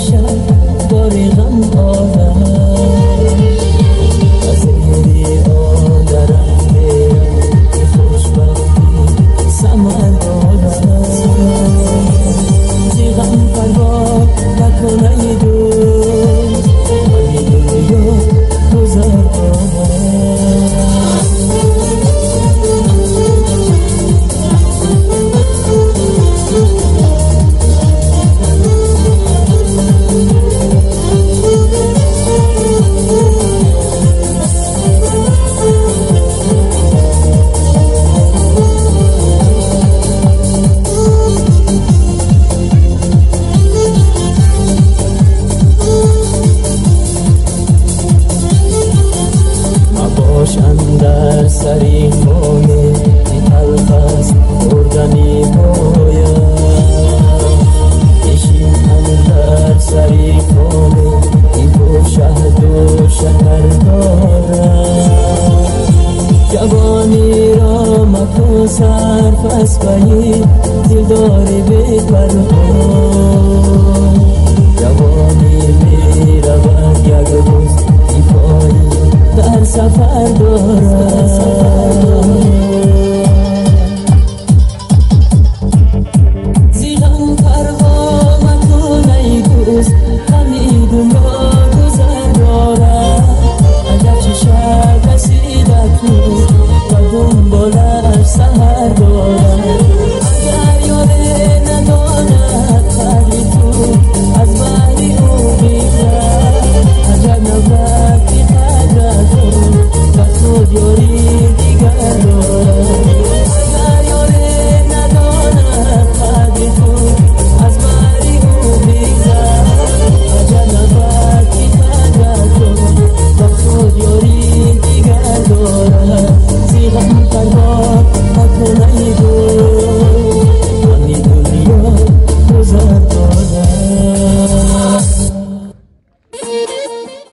باشد باری غم آرد از زیر آن درم میرم که خوشبختی ثمر دارد زی غم پروا نکن ای دوست من این دنیا گذر دارد اندر سری خونه ای تلخ است خوردنی باید بشین اندر سری خونه این تو شهد و شکر دارد جوانی را مکن صرف از پی دلداری بی پروا